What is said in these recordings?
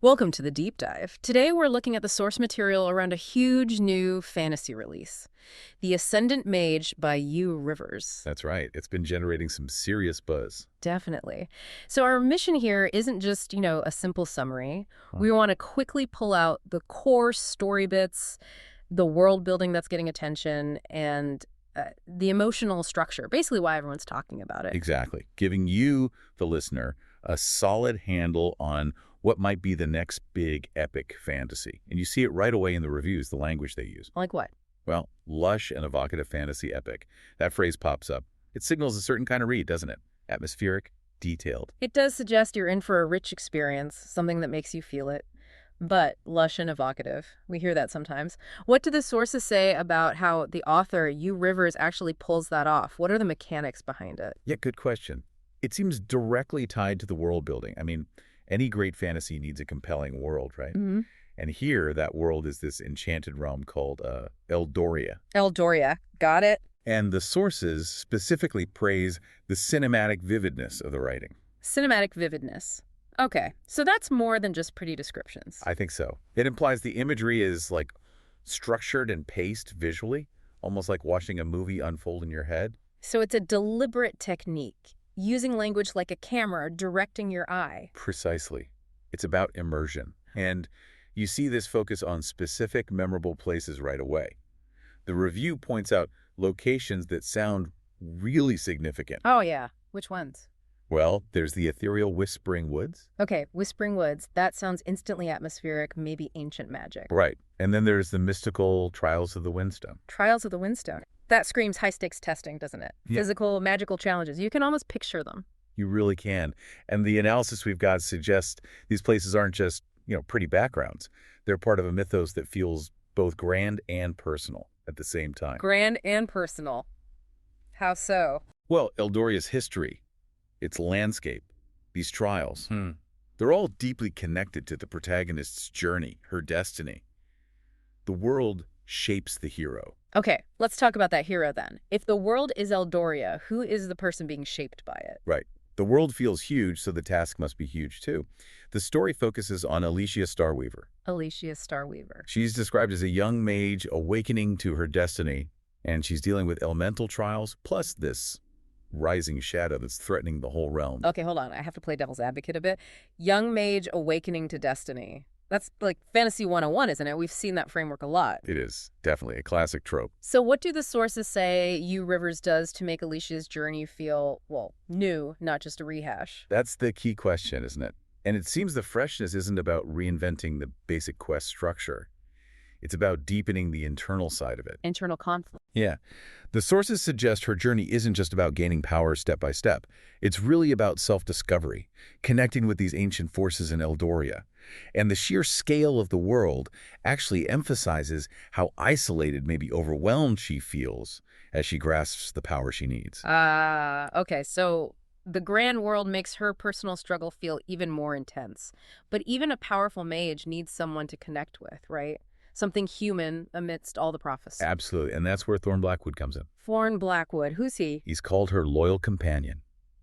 Welcome to the Deep Dive. Today we're looking at the source material around a huge new fantasy release, The Ascendant Mage by U. Rivers. That's right. It's been generating some serious buzz. Definitely. So our mission here isn't just, a simple summary. Huh. We want to quickly pull out the core story bits, the world building that's getting attention, and the emotional structure, basically why everyone's talking about it. Exactly. Giving you, the listener, a solid handle on what might be the next big epic fantasy. And you see it right away in the reviews, the language they use. Like what? Well, lush and evocative fantasy epic. That phrase pops up. It signals a certain kind of read, doesn't it? Atmospheric, detailed. It does suggest you're in for a rich experience, something that makes you feel it. But lush and evocative. We hear that sometimes. What do the sources say about how the author, U. Rivers, actually pulls that off? What are the mechanics behind it? Yeah, good question. It seems directly tied to the world building. I mean, any great fantasy needs a compelling world, right? Mm-hmm. And here, that world is this enchanted realm called Eldoria. Eldoria. Got it? And the sources specifically praise the cinematic vividness of the writing. Cinematic vividness. Okay, so that's more than just pretty descriptions. I think so. It implies the imagery is like structured and paced visually, almost like watching a movie unfold in your head. So it's a deliberate technique, using language like a camera directing your eye. Precisely. It's about immersion. And you see this focus on specific memorable places right away. The review points out locations that sound really significant. Oh, yeah. Which ones? Well, there's the ethereal Whispering Woods. Okay, Whispering Woods. That sounds instantly atmospheric, maybe ancient magic. Right. And then there's the mystical Trials of the Windstone. Trials of the Windstone. That screams high-stakes testing, doesn't it? Yeah. Physical, magical challenges. You can almost picture them. You really can. And the analysis we've got suggests these places aren't just, pretty backgrounds. They're part of a mythos that feels both grand and personal at the same time. Grand and personal. How so? Well, Eldoria's history, its landscape, these trials, they're all deeply connected to the protagonist's journey, her destiny. The world shapes the hero. Okay, let's talk about that hero then. If the world is Eldoria, who is the person being shaped by it? Right. The world feels huge, so the task must be huge too. The story focuses on Elysia Starweaver. Elysia Starweaver. She's described as a young mage awakening to her destiny, and she's dealing with elemental trials, plus this rising shadow that's threatening the whole realm. Okay, hold on. I have to play devil's advocate a bit. Young mage awakening to destiny. That's like Fantasy 101, isn't it? We've seen that framework a lot. It is definitely a classic trope. So what do the sources say U. Rivers does to make Alicia's journey feel, new, not just a rehash? That's the key question, isn't it? And it seems the freshness isn't about reinventing the basic quest structure. It's about deepening the internal side of it. Internal conflict. Yeah. The sources suggest her journey isn't just about gaining power step by step. It's really about self-discovery, connecting with these ancient forces in Eldoria. And the sheer scale of the world actually emphasizes how isolated, maybe overwhelmed she feels as she grasps the power she needs. Okay, so the grand world makes her personal struggle feel even more intense. But even a powerful mage needs someone to connect with, right? Something human amidst all the prophecy. Absolutely, and that's where Thorne Blackwood comes in. Thorne Blackwood, who's he? He's called her loyal companion.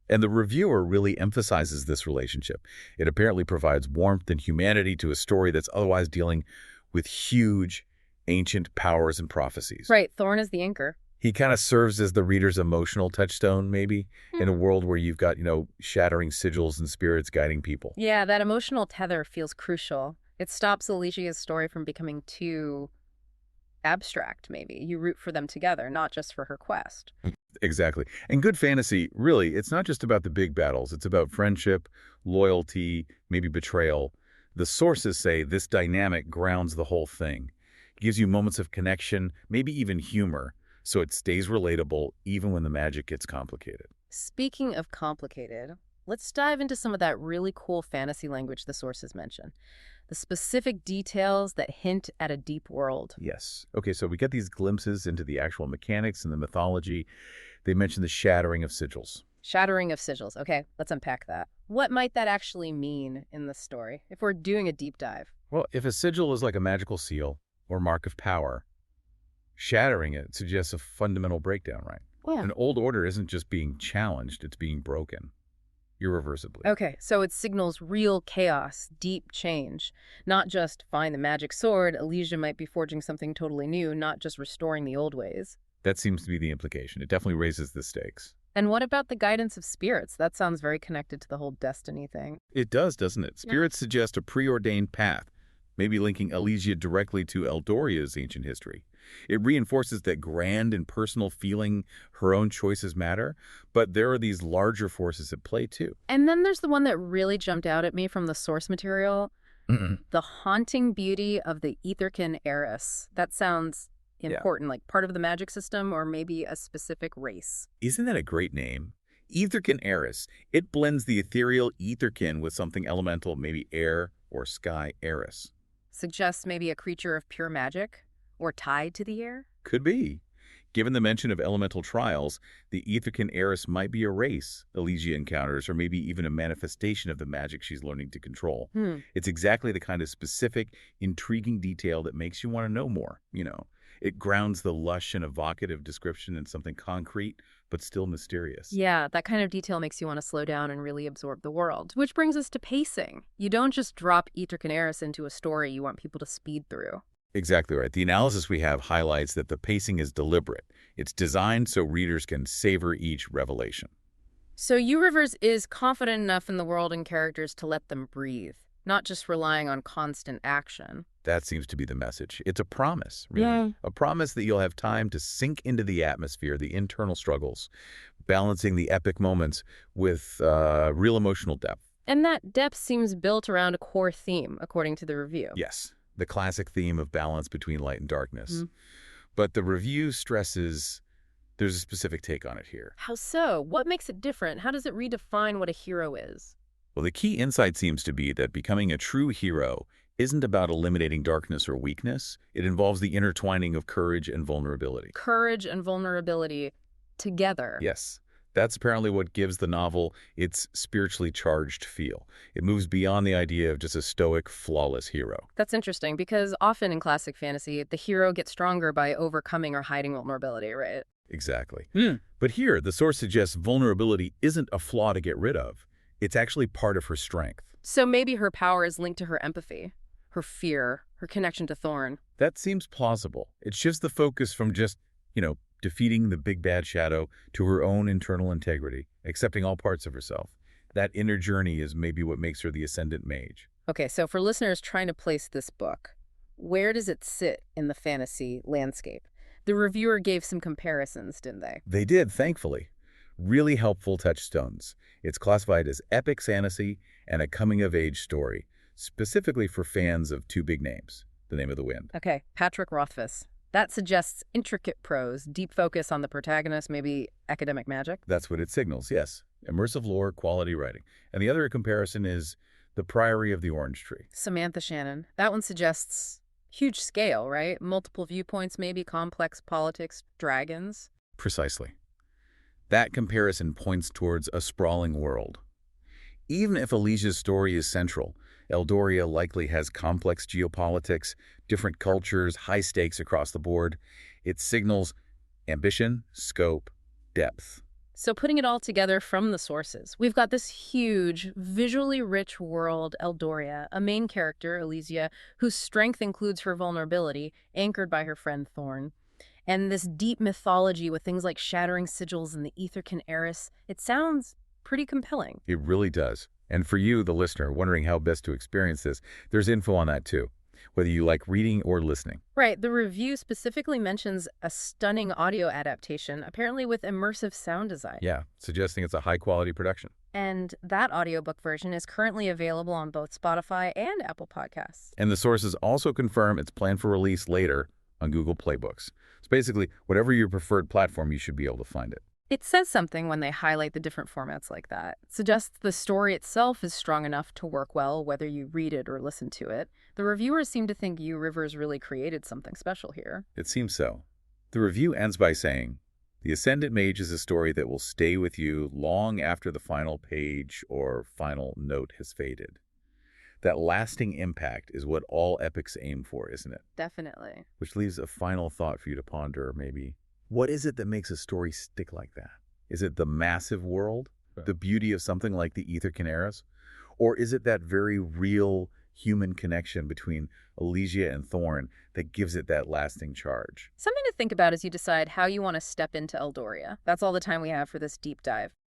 And the reviewer really emphasizes this relationship. It apparently provides warmth and humanity to a story that's otherwise dealing with huge, ancient powers and prophecies. Right, Thorne is the anchor. He kind of serves as the reader's emotional touchstone, maybe, in a world where you've got, shattering sigils and spirits guiding people. Yeah, that emotional tether feels crucial. It stops Alicia's story from becoming too abstract, maybe. You root for them together, not just for her quest. Exactly. And good fantasy, really, it's not just about the big battles. It's about friendship, loyalty, maybe betrayal. The sources say this dynamic grounds the whole thing. It gives you moments of connection, maybe even humor, so it stays relatable even when the magic gets complicated. Speaking of complicated, let's dive into some of that really cool fantasy language the sources mention. The specific details that hint at a deep world. Yes. Okay, so we get these glimpses into the actual mechanics and the mythology. They mention the shattering of sigils. Shattering of sigils. Okay, let's unpack that. What might that actually mean in the story, if we're doing a deep dive? Well, if a sigil is like a magical seal or mark of power, shattering it suggests a fundamental breakdown, right? Yeah. An old order isn't just being challenged, it's being broken. irreversibly. Okay, so it signals real chaos, deep change. Not just find the magic sword, Elysia might be forging something totally new, not just restoring the old ways. That seems to be the implication. It definitely raises the stakes. And what about the guidance of spirits? That sounds very connected to the whole destiny thing. It does, doesn't it? Yeah. Spirits suggest a preordained path, maybe linking Elysia directly to Eldoria's ancient history. It reinforces that grand and personal feeling her own choices matter, but there are these larger forces at play too. And then there's the one that really jumped out at me from the source material, the haunting beauty of the Etherkin heiress. That sounds important, like part of the magic system or maybe a specific race. Isn't that a great name? Etherkin heiress. It blends the ethereal etherkin with something elemental, maybe air or sky heiress. Suggests maybe a creature of pure magic or tied to the air? Could be. Given the mention of elemental trials, the Etherkin heiress might be a race Elysia encounters, or maybe even a manifestation of the magic she's learning to control. It's exactly the kind of specific, intriguing detail that makes you want to know more, It grounds the lush and evocative description in something concrete, but still mysterious. Yeah, that kind of detail makes you want to slow down and really absorb the world. Which brings us to pacing. You don't just drop Etherkin heiress into a story you want people to speed through. Exactly right. The analysis we have highlights that the pacing is deliberate. It's designed so readers can savor each revelation. So U Rivers is confident enough in the world and characters to let them breathe, not just relying on constant action. That seems to be the message. It's a promise, really. Yeah. A promise that you'll have time to sink into the atmosphere, the internal struggles, balancing the epic moments with real emotional depth. And that depth seems built around a core theme, according to the review. Yes, the classic theme of balance between light and darkness. But the review stresses there's a specific take on it here. How so? What makes it different? How does it redefine what a hero is? Well, the key insight seems to be that becoming a true hero isn't about eliminating darkness or weakness. It involves the intertwining of courage and vulnerability. Courage and vulnerability together. Yes. That's apparently what gives the novel its spiritually charged feel. It moves beyond the idea of just a stoic, flawless hero. That's interesting because often in classic fantasy, the hero gets stronger by overcoming or hiding vulnerability, right? Exactly. But here, the source suggests vulnerability isn't a flaw to get rid of. It's actually part of her strength. So maybe her power is linked to her empathy, her fear, her connection to Thorne. That seems plausible. It shifts the focus from just, defeating the big bad shadow to her own internal integrity, accepting all parts of herself. That inner journey is maybe what makes her the Ascendant Mage. Okay, so for listeners trying to place this book, where does it sit in the fantasy landscape? The reviewer gave some comparisons, didn't they? They did, thankfully. Really helpful touchstones. It's classified as epic fantasy and a coming-of-age story, specifically for fans of two big names, The Name of the Wind. Okay, Patrick Rothfuss. That suggests intricate prose, deep focus on the protagonist, maybe academic magic. That's what it signals, yes. Immersive lore, quality writing. And the other comparison is The Priory of the Orange Tree. Samantha Shannon. That one suggests huge scale, right? Multiple viewpoints, maybe complex politics, dragons. Precisely. That comparison points towards a sprawling world. Even if Elysia's story is central, Eldoria likely has complex geopolitics, different cultures, high stakes across the board. It signals ambition, scope, depth. So putting it all together from the sources, we've got this huge, visually rich world, Eldoria, a main character, Elysia, whose strength includes her vulnerability, anchored by her friend Thorne. And this deep mythology with things like shattering sigils and the Etherkin heiress. It sounds pretty compelling. It really does. And for you, the listener, wondering how best to experience this, there's info on that too, whether you like reading or listening. Right. The review specifically mentions a stunning audio adaptation, apparently with immersive sound design. Yeah, suggesting it's a high-quality production. And that audiobook version is currently available on both Spotify and Apple Podcasts. And the sources also confirm it's planned for release later on Google Play Books. So basically, whatever your preferred platform, you should be able to find it. It says something when they highlight the different formats like that. It suggests the story itself is strong enough to work well, whether you read it or listen to it. The reviewers seem to think U Rivers really created something special here. It seems so. The review ends by saying, "The Ascendant Mage is a story that will stay with you long after the final page or final note has faded." That lasting impact is what all epics aim for, isn't it? Definitely. Which leaves a final thought for you to ponder, maybe. What is it that makes a story stick like that? Is it the massive world? the beauty of something like the Ether Chimeras? Or is it that very real human connection between Elysia and Thorne that gives it that lasting charge? Something to think about as you decide how you want to step into Eldoria. That's all the time we have for this deep dive.